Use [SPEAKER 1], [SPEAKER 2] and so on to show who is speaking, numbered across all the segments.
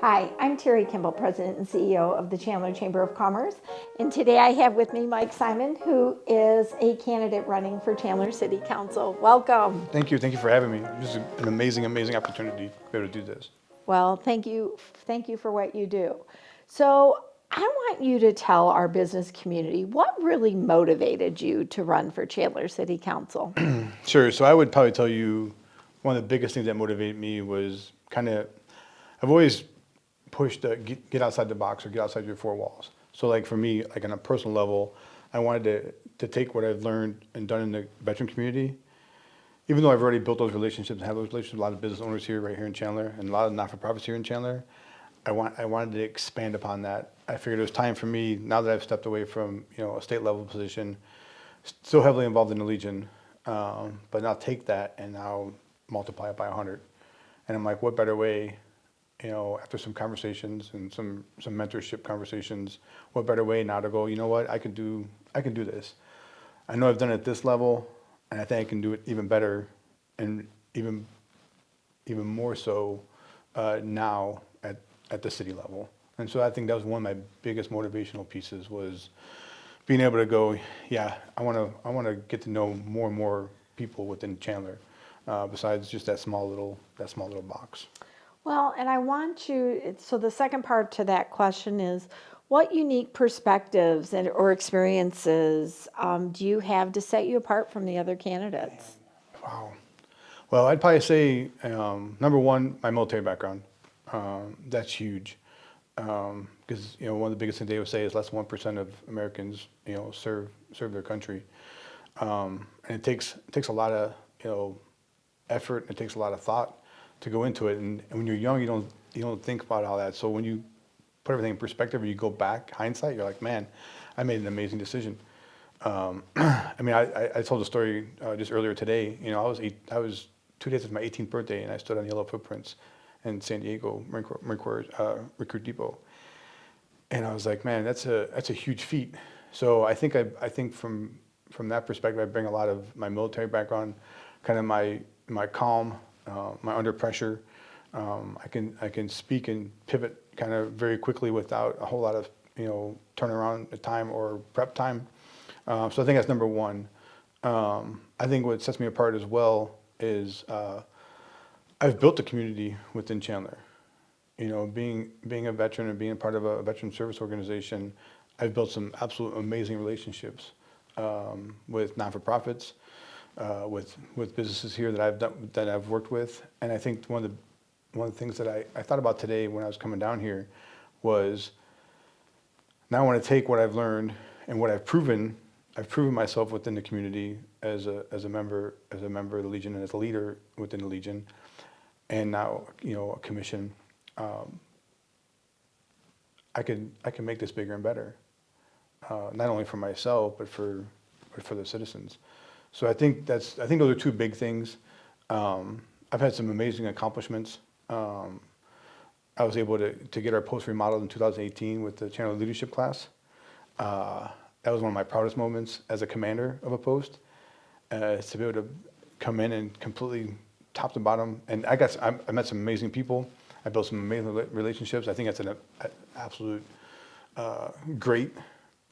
[SPEAKER 1] Hi, I'm Terry Kimball, President and CEO of the Chandler Chamber of Commerce. And today I have with me Mike Simon, who is a candidate running for Chandler City Council. Welcome.
[SPEAKER 2] Thank you. Thank you for having me. This is an amazing opportunity to be able to do this.
[SPEAKER 1] Well, thank you. Thank you for what you do. So I want you to tell our business community what really motivated you to run for Chandler City Council.
[SPEAKER 2] Sure. So I would probably tell you one of the biggest things that motivated me was I've always pushed to get outside the box or get outside your four walls. So like for me, like on a personal level, I wanted to take what I've learned and done in the veteran community, even though I've already built those relationships and have those relationships with a lot of business owners here, right here in Chandler, and a lot of not-for-profits here in Chandler. I wanted to expand upon that. I figured it was time for me, now that I've stepped away from a state level position, still heavily involved in the Legion, but now take that and now multiply it by 100. And I'm like, what better way, after some conversations and some mentorship conversations, what better way now to go, you know what, I can do this. I know I've done it at this level, and I think I can do it even better and even more so now at the city level. And so I think that was one of my biggest motivational pieces, was being able to go, yeah, I want to get to know more and more people within Chandler, besides just that small little box.
[SPEAKER 1] Well, and I want you, so the second part to that question is, what unique perspectives or experiences do you have to set you apart from the other candidates?
[SPEAKER 2] Wow. Well, I'd probably say number one, my military background. That's huge, because one of the biggest things they would say is less than 1% of Americans serve their country, and it takes a lot of effort, and it takes a lot of thought to go into it. And when you're young, you don't think about all that. So when you put everything in perspective, or you go back, hindsight, you're like, man, I made an amazing decision. I mean, I told a story just earlier today. I was 2 days after my 18th birthday, and I stood on yellow footprints in San Diego Marine Corps Recruit Depot, and I was like, man, that's a huge feat. So I think from that perspective, I bring a lot of my military background, kind of my calm, my under pressure. I can speak and pivot kind of very quickly without a whole lot of turnaround time or prep time. So I think that's number one. I think what sets me apart as well is I've built a community within Chandler. Being a veteran and being a part of a veteran service organization, I've built some absolute amazing relationships with non-for-profits, with businesses here that I've worked with. And I think one of the things that I thought about today when I was coming down here was, now I want to take what I've learned and what I've proven myself within the community as a member of the Legion and as a leader within the Legion, and now a commission. I can make this bigger and better, not only for myself but for the citizens. So I think those are two big things. I've had some amazing accomplishments. I was able to get our post remodeled in 2018 with the Chandler leadership class. That was one of my proudest moments as a commander of a post, to be able to come in and completely top to bottom. And I met some amazing people. I built some amazing relationships. I think that's an absolute great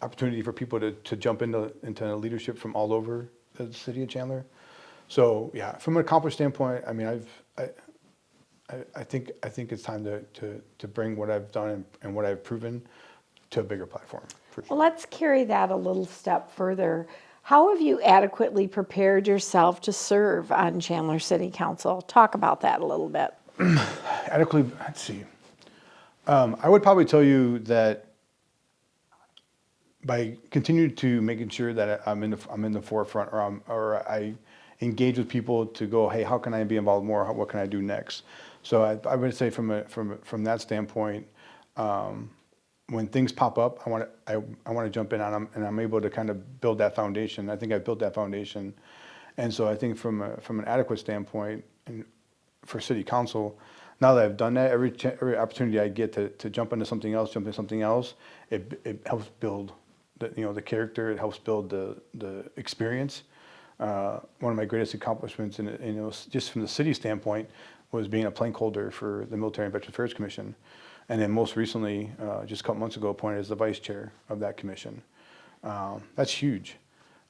[SPEAKER 2] opportunity for people to jump into leadership from all over the city of Chandler. So yeah, from an accomplished standpoint, I mean, I think it's time to bring what I've done and what I've proven to a bigger platform. For sure.
[SPEAKER 1] Well, let's carry that a little step further. How have you adequately prepared yourself to serve on Chandler City Council? Talk about that a little bit.
[SPEAKER 2] Adequately, let's see. I would probably tell you that by continuing to making sure that I'm in the forefront, or I engage with people to go, hey, how can I be involved more? What can I do next? So I would say from that standpoint, when things pop up, I want to jump in on them, and I'm able to kind of build that foundation. I think I've built that foundation, and so I think from an adequate standpoint, and for city council, now that I've done that, every opportunity I get to jump into something else, it helps build the character. It helps build the experience. One of my greatest accomplishments, and just from the city standpoint, was being a plank holder for the Military and Veterans Affairs Commission. And then most recently, just a couple months ago, appointed as the vice chair of that commission. That's huge.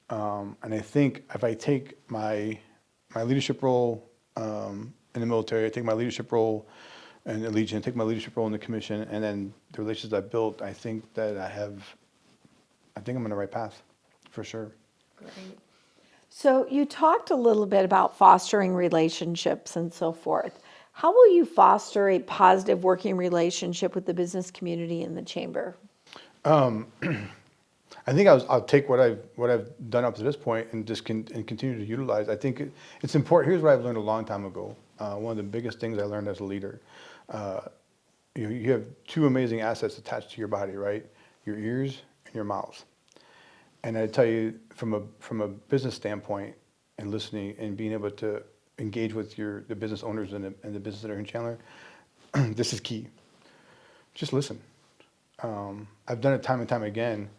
[SPEAKER 2] And I think if I take my leadership role in the military, I take my leadership role in the Legion, take my leadership role in the commission, and then the relationships I've built, I think that I think I'm on the right path, for sure.
[SPEAKER 1] Great. So you talked a little bit about fostering relationships and so forth. How will you foster a positive working relationship with the business community and the chamber?
[SPEAKER 2] I think I'll take what I've done up to this point and just and continue to utilize. I think it's important. Here's what I've learned a long time ago. One of the biggest things I learned as a leader. You have two amazing assets attached to your body, right? Your ears and your mouth. And I tell you, from a business standpoint, and listening and being able to engage with the business owners and the business that are in Chandler, this is key. Just listen. I've done it time and time again,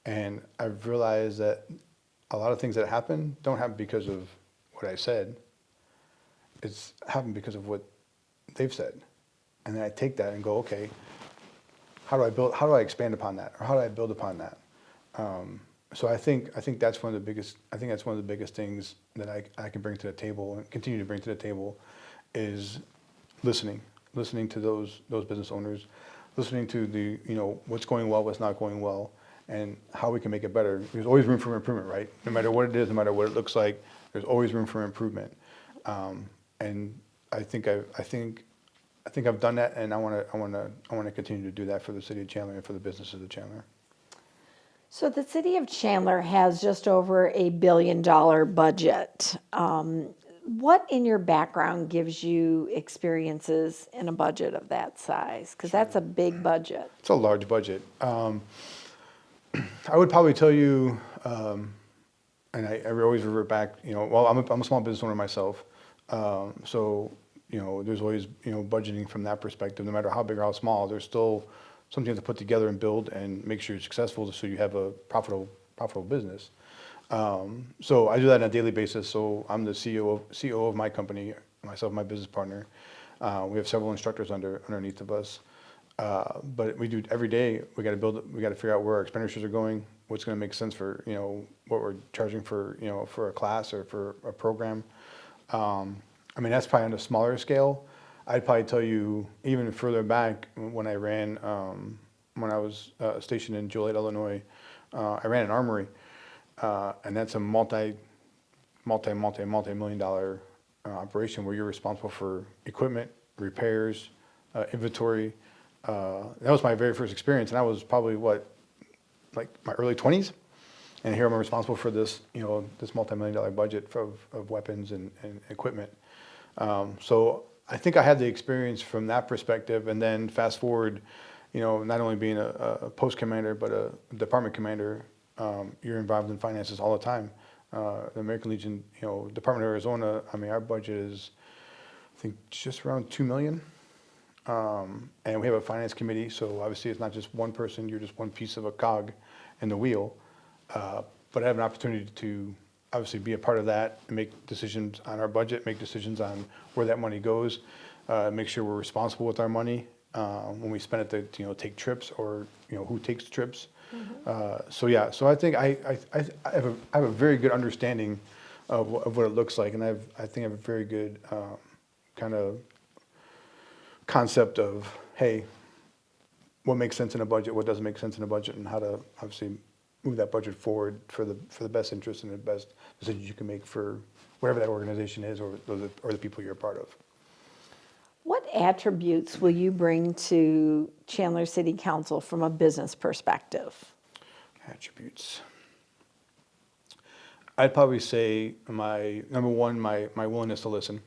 [SPEAKER 2] and I've realized that a lot of things that happen don't happen because of what I said. It's happened because of what they've said. And then I take that and go, okay, how do I expand upon that? Or how do I build upon that? So I think that's one of the biggest things that I can bring to the table and continue to bring to the table is listening to those business owners, listening to what's going well, what's not going well, and how we can make it better. There's always room for improvement, right? No matter what it is, no matter what it looks like, there's always room for improvement. And I think I've done that, and I want to continue to do that for the city of Chandler and for the businesses of Chandler.
[SPEAKER 1] So the city of Chandler has just over $1 billion budget. What in your background gives you experiences in a budget of that size? Because that's a big budget.
[SPEAKER 2] It's a large budget. I would probably tell you, and I always revert back. Well, I'm a small business owner myself, so there's always budgeting from that perspective. No matter how big or how small, there's still something you have to put together and build and make sure you're successful, so you have a profitable business. So I do that on a daily basis. So I'm the CEO of my company, myself and my business partner. We have several instructors underneath of us. But we do every day. We got to figure out where our expenditures are going, what's going to make sense for what we're charging for for a class or for a program. I mean, that's probably on a smaller scale. I'd probably tell you even further back when I ran, when I was stationed in Joliet, Illinois, I ran an armory, and that's a multi-million dollar operation where you're responsible for equipment, repairs, inventory. That was my very first experience, and I was probably like my early 20s, and here I'm responsible for this, this multi-million dollar budget of weapons and equipment. So I think I had the experience from that perspective, and then fast forward, not only being a post commander but a department commander, you're involved in finances all the time. The American Legion, Department of Arizona, I mean, our budget is, I think, just around $2 million. And we have a finance committee, so obviously it's not just one person, you're just one piece of a cog in the wheel. But I have an opportunity to obviously be a part of that and make decisions on our budget, make decisions on where that money goes, make sure we're responsible with our money when we spend it to take trips, or who takes trips. Mm-hmm. So I think I have a very good understanding of what it looks like, and I think I have a very good kind of concept of, hey, what makes sense in a budget, what doesn't make sense in a budget, and how to obviously move that budget forward for the best interest and the best decisions you can make for whatever that organization is, or the people you're a part of.
[SPEAKER 1] What attributes will you bring to Chandler City Council from a business perspective?
[SPEAKER 2] Attributes. I'd probably say my number one, my willingness to listen.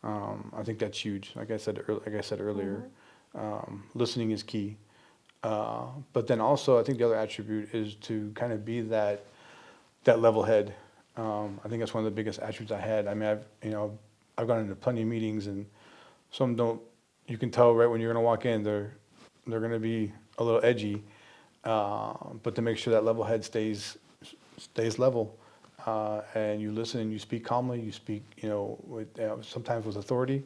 [SPEAKER 2] I think that's huge. Like I said earlier, listening is key. But then also, I think the other attribute is to kind of be that level head. I think that's one of the biggest attributes I had. I mean, I've gone into plenty of meetings, and some don't. You can tell right when you're going to walk in, they're going to be a little edgy. But to make sure that level head stays level, and you listen and you speak calmly, you speak, sometimes with authority,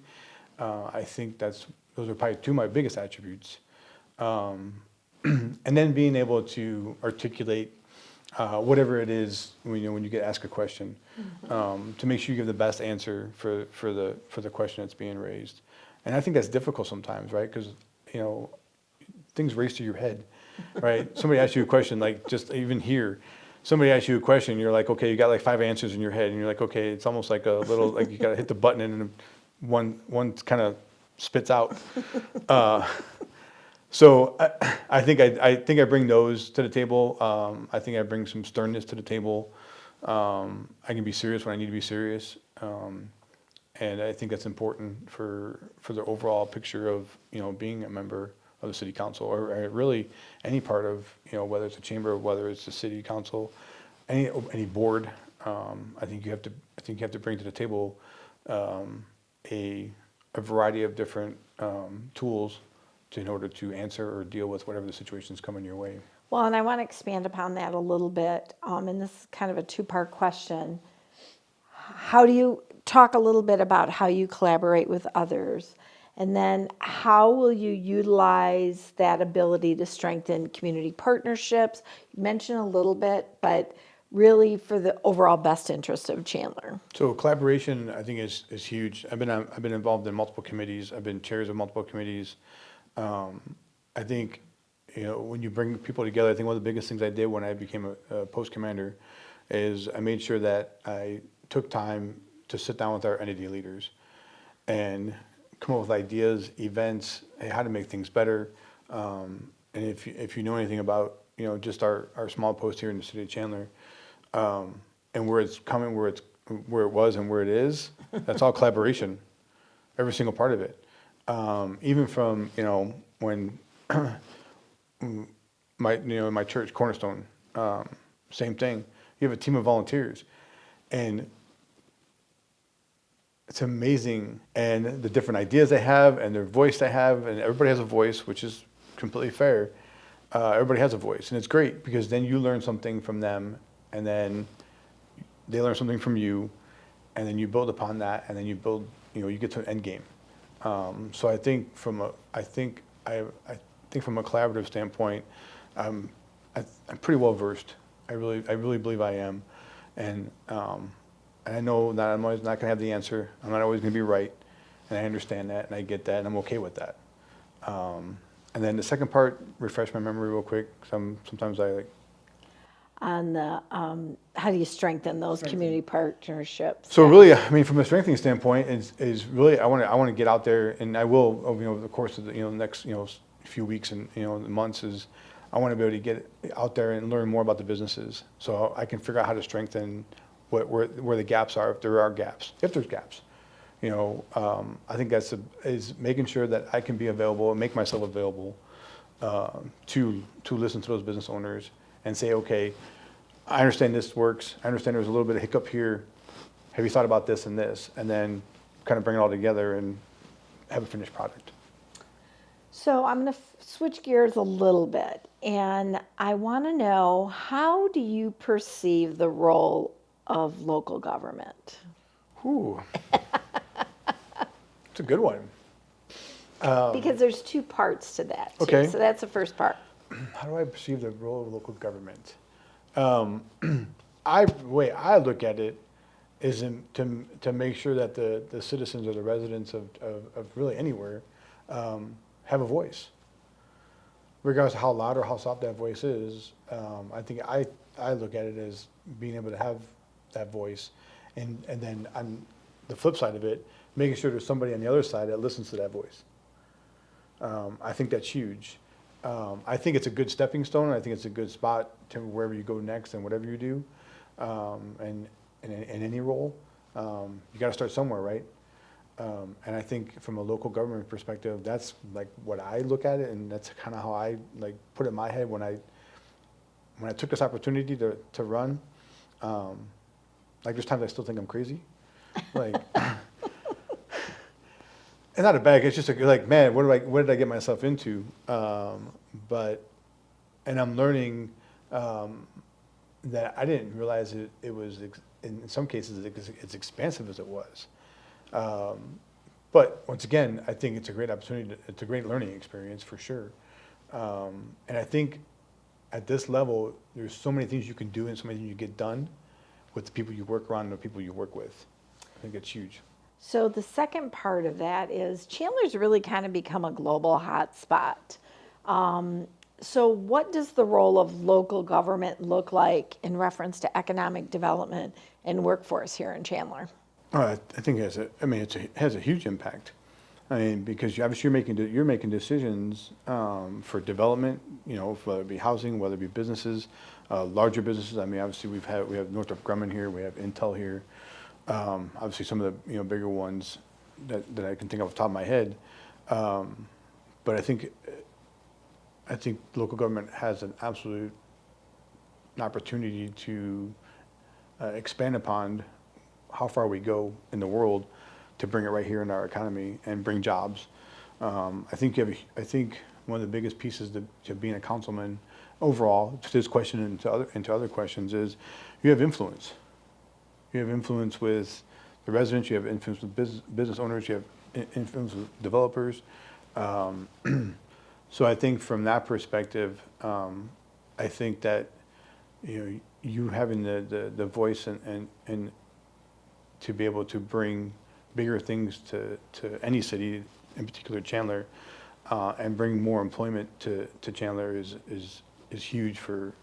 [SPEAKER 2] I think those are probably two of my biggest attributes. And then being able to articulate whatever it is when you get asked a question, to make sure you give the best answer for the question that's being raised. And I think that's difficult sometimes, right? Because things race through your head, right? Somebody asks you a question, like just even here, somebody asks you a question, you're like, okay, you got like 5 answers in your head, and you're like, okay, it's almost like a little like you got to hit the button and one kind of spits out. So I think I bring those to the table. I think I bring some sternness to the table. I can be serious when I need to be serious, and I think that's important for the overall picture of being a member of the city council, or really any part of whether it's a chamber, whether it's the city council, any board. I think you have to bring to the table a variety of different tools in order to answer or deal with whatever the situation's coming your way.
[SPEAKER 1] Well, and I want to expand upon that a little bit, and this is kind of a two-part question. How do you talk a little bit about how you collaborate with others? And then how will you utilize that ability to strengthen community partnerships? You mentioned a little bit, but really for the overall best interest of Chandler.
[SPEAKER 2] So collaboration, I think, is huge. I've been involved in multiple committees. I've been chairs of multiple committees. I think, when you bring people together, I think one of the biggest things I did when I became a post commander is I made sure that I took time to sit down with our entity leaders and come up with ideas, events, how to make things better. And if you know anything about, just our small post here in the city of Chandler, and where it's coming, where it was and where it is, that's all collaboration, every single part of it. Even from, when my church, Cornerstone, same thing. You have a team of volunteers, and it's amazing, and the different ideas they have, and their voice they have, and everybody has a voice, which is completely fair. Everybody has a voice, and it's great because then you learn something from them, and then they learn something from you, and then you build upon that, and then you build, you get to an end game. So I think from a collaborative standpoint, I'm pretty well versed. I really believe I am, and I know that I'm always not going to have the answer. I'm not always going to be right, and I understand that, and I get that, and I'm okay with that. And then the second part, refresh my memory real quick. Sometimes I like.
[SPEAKER 1] On the how do you strengthen those community partnerships?
[SPEAKER 2] So really, I mean, from a strengthening standpoint, is really I want to get out there, and I will over the course of the next few weeks and months, is I want to be able to get out there and learn more about the businesses, so I can figure out how to strengthen where the gaps are, if there are gaps, if there's gaps. I think is making sure that I can be available and make myself available to listen to those business owners and say, okay, I understand this works. I understand there's a little bit of hiccup here. Have you thought about this and this? And then kind of bring it all together and have a finished product.
[SPEAKER 1] So I'm going to switch gears a little bit, and I want to know, how do you perceive the role of local government?
[SPEAKER 2] Ooh, it's a good one.
[SPEAKER 1] Because there's two parts to that, too.
[SPEAKER 2] Okay.
[SPEAKER 1] So that's the first part.
[SPEAKER 2] How do I perceive the role of local government? The way I look at it is to make sure that the citizens or the residents of really anywhere have a voice. Regardless of how loud or how soft that voice is, I think I look at it as being able to have that voice, and then on the flip side of it, making sure there's somebody on the other side that listens to that voice. I think that's huge. I think it's a good stepping stone. I think it's a good spot to wherever you go next and whatever you do, and in any role, you got to start somewhere, right? And I think from a local government perspective, that's like what I look at it, and that's kind of how I like put it in my head when I took this opportunity to run. Like there's times I still think I'm crazy, like. And not a bag. It's just like, man, what did I get myself into? And I'm learning that I didn't realize it was in some cases as expansive as it was. But once again, I think it's a great opportunity. It's a great learning experience for sure. And I think at this level, there's so many things you can do and so many things you get done with the people you work around and the people you work with. I think it's huge.
[SPEAKER 1] So the second part of that is Chandler's really kind of become a global hotspot. Um, so what does the role of local government look like in reference to economic development and workforce here in Chandler?
[SPEAKER 2] I think it has it has a huge impact. I mean, because obviously you're making decisions for development. You know, whether it be housing, whether it be businesses, larger businesses. I mean, obviously we have Northrop Grumman here, we have Intel here. Obviously, some of the bigger ones that I can think of off the top of my head. But I think local government has an absolute opportunity to expand upon how far we go in the world to bring it right here in our economy and bring jobs. I think one of the biggest pieces to being a councilman overall, to this question and to other questions, is you have influence. You have influence with the residents, you have influence with business owners, you have influence with developers. So I think from that perspective, I think that you having the voice and to be able to bring bigger things to any city, in particular Chandler, and bring more employment to Chandler is huge for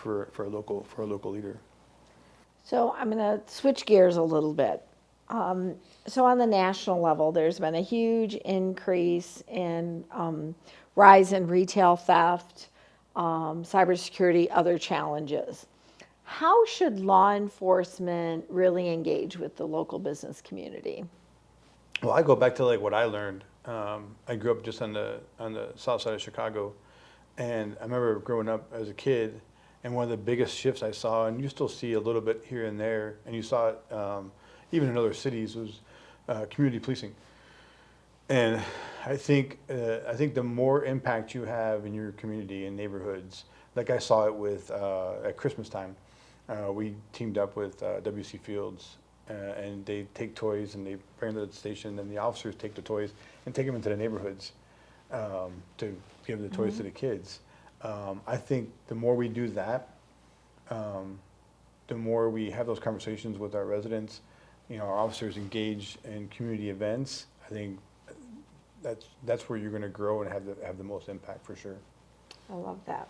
[SPEAKER 2] a local leader.
[SPEAKER 1] So I'm going to switch gears a little bit. So on the national level, there's been a huge increase in rise in retail theft, cybersecurity, other challenges. How should law enforcement really engage with the local business community?
[SPEAKER 2] Well, I go back to like what I learned. I grew up just on the south side of Chicago, and I remember growing up as a kid, and one of the biggest shifts I saw, and you still see a little bit here and there, and you saw it even in other cities, was community policing. And I think the more impact you have in your community and neighborhoods, like I saw it with at Christmas time, we teamed up with WC Fields, and they take toys and they bring them to the station, and the officers take the toys and take them into the neighborhoods to give the toys to the kids. I think the more we do that, the more we have those conversations with our residents, our officers engage in community events. I think that's where you're going to grow and have the most impact for sure.
[SPEAKER 1] I love that.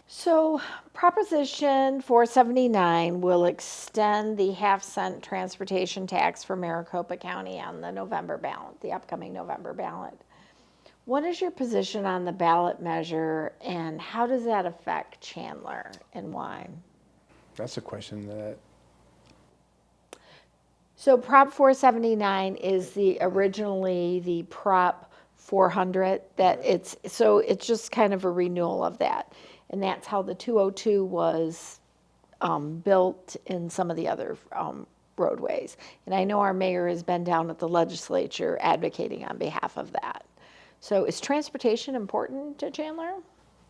[SPEAKER 1] So Proposition 479 will extend the half-cent transportation tax for Maricopa County on the November ballot, the upcoming November ballot. What is your position on the ballot measure, and how does that affect Chandler, and why?
[SPEAKER 2] That's a question that.
[SPEAKER 1] So Prop 479 is originally the Prop 400 that it's just kind of a renewal of that. And that's how the 202 was built in some of the other roadways. And I know our mayor has been down at the legislature advocating on behalf of that. So is transportation important to Chandler?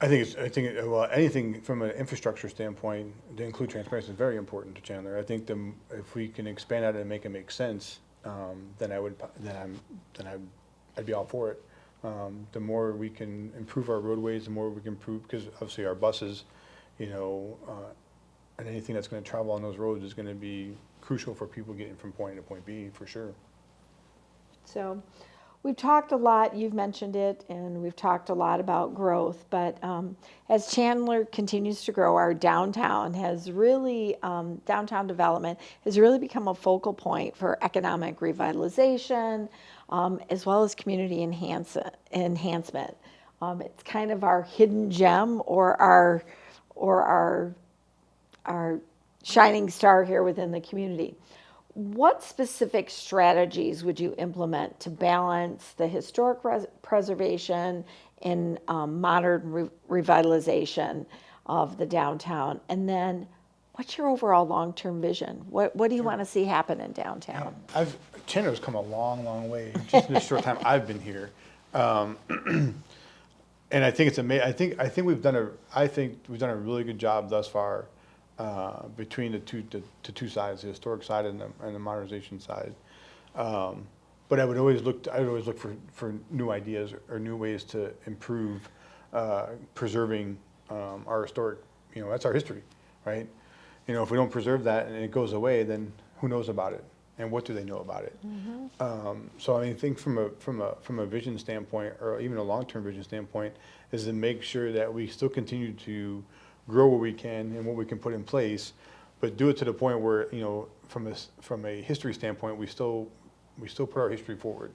[SPEAKER 2] Well, anything from an infrastructure standpoint to include transparency is very important to Chandler. I think if we can expand that and make it make sense, then I'd be all for it. The more we can improve our roadways, the more we can improve, because obviously our buses, and anything that's going to travel on those roads is going to be crucial for people getting from point A to point B, for sure.
[SPEAKER 1] So we've talked a lot, you've mentioned it, and we've talked a lot about growth, but as Chandler continues to grow, our downtown has really, downtown development has really become a focal point for economic revitalization, as well as community enhancement. It's kind of our hidden gem or our shining star here within the community. What specific strategies would you implement to balance the historic preservation and modern revitalization of the downtown? And then what's your overall long-term vision? What do you want to see happen in downtown?
[SPEAKER 2] Chandler's come a long, long way just in the short time I've been here. And I think it's amazing. I think we've done a really good job thus far between the two sides, the historic side and the modernization side. but I would always look for new ideas or new ways to improve preserving our historic, that's our history, right? If we don't preserve that and it goes away, then who knows about it? And what do they know about it? So I mean, I think from a vision standpoint, or even a long-term vision standpoint, is to make sure that we still continue to grow what we can and what we can put in place, but do it to the point where, from a history standpoint, we still put our history forward.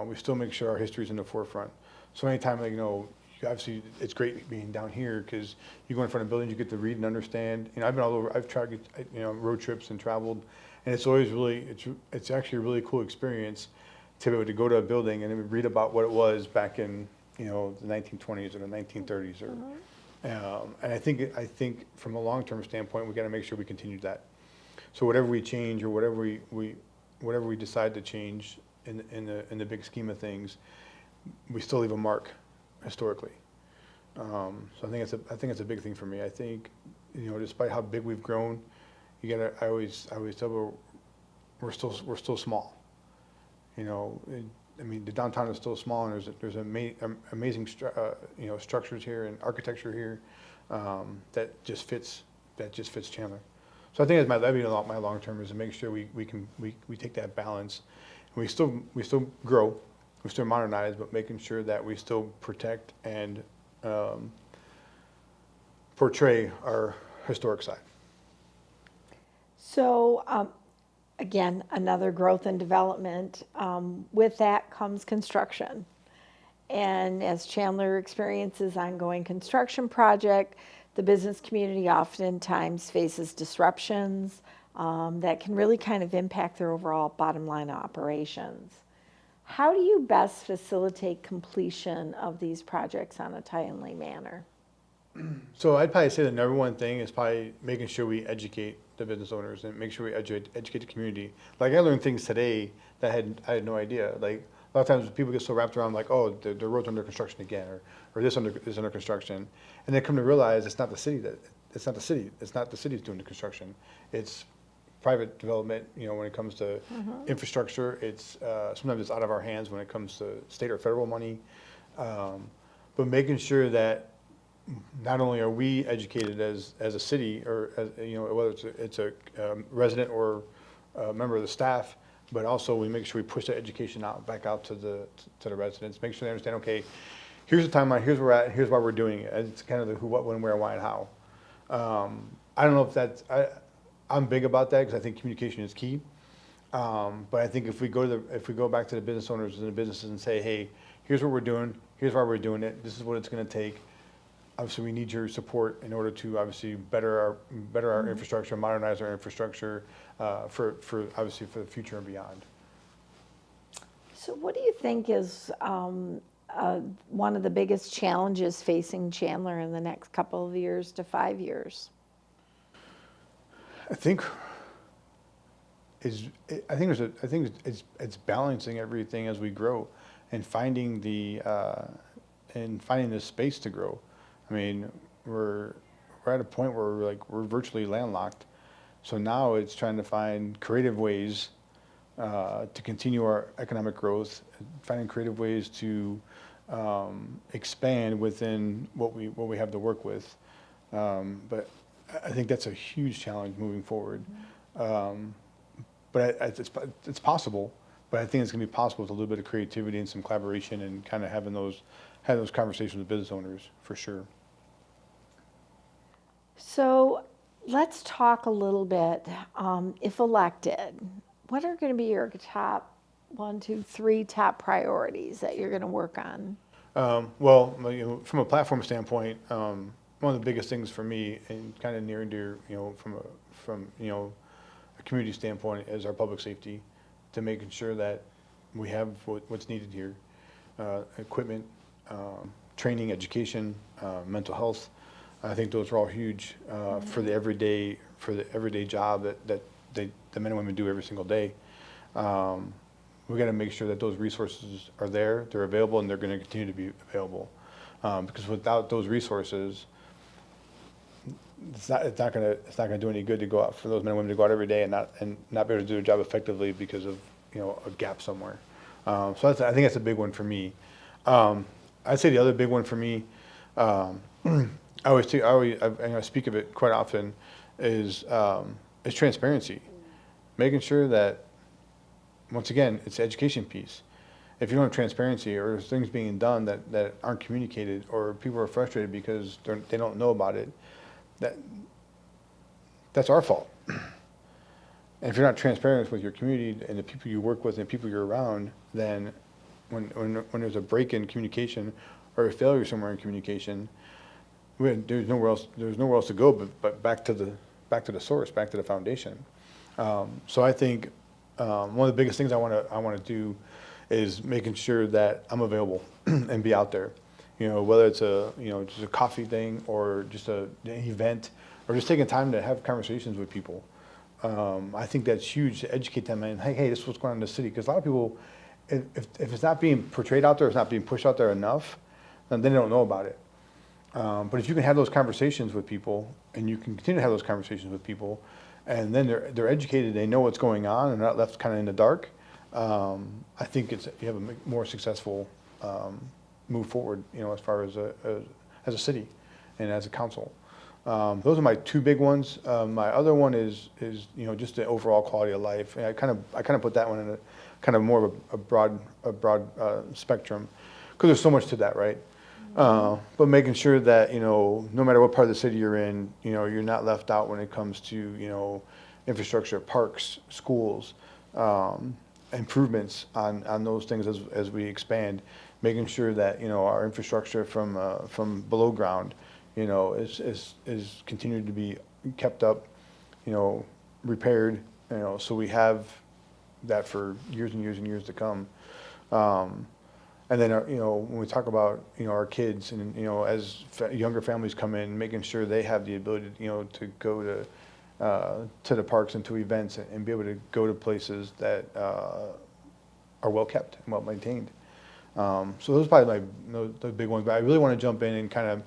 [SPEAKER 2] We still make sure our history is in the forefront. So anytime, obviously it's great being down here because you go in front of buildings, you get to read and understand. I've been all over. I've tried, road trips and traveled, and it's always it's actually a really cool experience to be able to go to a building and then read about what it was back in, the 1920s or the 1930s, or. And I think from a long-term standpoint, we got to make sure we continue that. So whatever we change or whatever we decide to change in the big scheme of things, we still leave a mark historically. So I think it's a big thing for me. I think, despite how big we've grown, I always tell people we're still small. I mean, the downtown is still small, and there's amazing structures here and architecture here that just fits Chandler. So I think that'd be my long term, is to make sure we take that balance. We still grow, we still modernize, but making sure that we still protect and portray our historic side.
[SPEAKER 1] So, again, another growth and development. With that comes construction. And as Chandler experiences ongoing construction project, the business community oftentimes faces disruptions that can really kind of impact their overall bottom line operations. How do you best facilitate completion of these projects on a timely manner?
[SPEAKER 2] So I'd probably say the number one thing is probably making sure we educate the business owners and make sure we educate the community. Like, I learned things today that I had no idea. Like, a lot of times people get so wrapped around, like, oh, the road's under construction again, or this is under construction, and they come to realize it's not the city it's not the city's doing the construction. It's private development. When it comes to infrastructure, it's sometimes it's out of our hands when it comes to state or federal money. But making sure that not only are we educated as a city, or whether it's a resident or a member of the staff, but also we make sure we push that education back out to the residents. Make sure they understand. Okay, here's the timeline. Here's where we're at. Here's why we're doing it. It's kind of the who, what, when, where, why, and how. I don't know if I'm big about that because I think communication is key. But I think if we go back to the business owners and the businesses and say, hey, here's what we're doing. Here's why we're doing it. This is what it's going to take. Obviously, we need your support in order to obviously better our infrastructure, modernize our infrastructure for the future and beyond.
[SPEAKER 1] So what do you think is one of the biggest challenges facing Chandler in the next couple of years to 5 years?
[SPEAKER 2] I think it's balancing everything as we grow and finding the space to grow. I mean, we're at a point where we're virtually landlocked. So now it's trying to find creative ways to continue our economic growth, finding creative ways to expand within what we have to work with. But I think that's a huge challenge moving forward. But it's possible. But I think it's going to be possible with a little bit of creativity and some collaboration and kind of having those conversations with business owners, for sure.
[SPEAKER 1] So let's talk a little bit, if elected, what are going to be your top 1, 2, 3 top priorities that you're going to work on?
[SPEAKER 2] Well, from a platform standpoint, one of the biggest things for me, and kind of near and dear, from a community standpoint, is our public safety, to making sure that we have what's needed here, equipment, training, education, mental health. I think those are all huge for the everyday job that the men and women do every single day. We got to make sure that those resources are there, they're available, and they're going to continue to be available. Because without those resources, it's not going to do any good to go out for those men and women to go out every day and not be able to do their job effectively because of a gap somewhere. So I think that's a big one for me. I'd say the other big one for me, and I speak of it quite often, is transparency. Making sure that, once again, it's the education piece. If you don't have transparency, or there's things being done that aren't communicated, or people are frustrated because they don't know about it, that's our fault. And if you're not transparent with your community and the people you work with and the people you're around, then when there's a break in communication or a failure somewhere in communication, there's nowhere else to go but back to the source, back to the foundation. So I think one of the biggest things I want to do is making sure that I'm available and be out there. Whether it's just a coffee thing, or just an event, or just taking time to have conversations with people. I think that's huge, to educate them, and hey, this is what's going on in the city. Because a lot of people, if it's not being portrayed out there, it's not being pushed out there enough, then they don't know about it. But if you can have those conversations with people, and you can continue to have those conversations with people, and then they're educated, they know what's going on, and they're not left kind of in the dark, I think you have a more successful move forward, as far as a city and as a council. Those are my two big ones. My other one is just the overall quality of life. And I kind of put that one in a kind of more of a broad spectrum, because there's so much to that, right? But making sure that no matter what part of the city you're in, you're not left out when it comes to infrastructure, parks, schools, improvements on those things as we expand. Making sure that our infrastructure from below ground is continued to be kept up, repaired, so we have that for years and years and years to come. And then, when we talk about, our kids and, as younger families come in, making sure they have the ability, to go to the parks and to events, and be able to go to places that are well kept and well maintained. So those are probably the big ones. But I really want to jump in and kind of,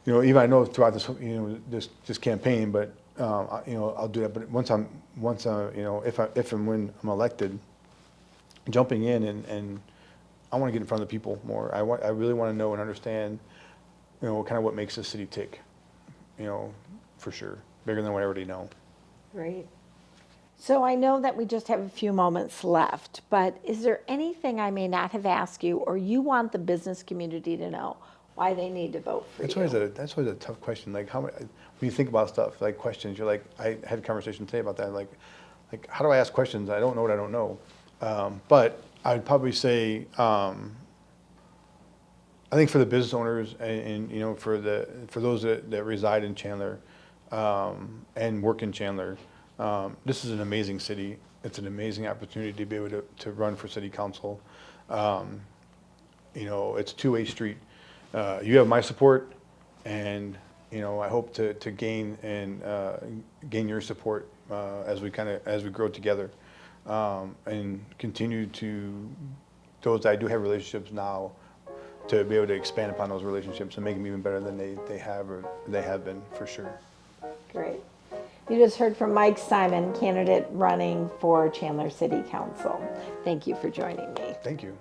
[SPEAKER 2] even I know throughout this, this campaign, but I'll do that. But once if and when I'm elected, jumping in and I want to get in front of the people more. I really want to know and understand, kind of what makes the city tick, for sure, bigger than what I already know.
[SPEAKER 1] Great. So I know that we just have a few moments left, but is there anything I may not have asked you, or you want the business community to know why they need to vote for you?
[SPEAKER 2] That's always a tough question. Like, when you think about stuff like questions, you're like, I had a conversation today about that. Like how do I ask questions? I don't know what I don't know. But I'd probably say, I think for the business owners and for those that reside in Chandler and work in Chandler, this is an amazing city. It's an amazing opportunity to be able to run for city council. It's a two-way street. You have my support, and I hope to gain your support as we grow together, and continue to, those that I do have relationships now, to be able to expand upon those relationships and make them even better than they have been, for sure.
[SPEAKER 1] Great. You just heard from Mike Simon, candidate running for Chandler City Council. Thank you for joining me.
[SPEAKER 2] Thank you.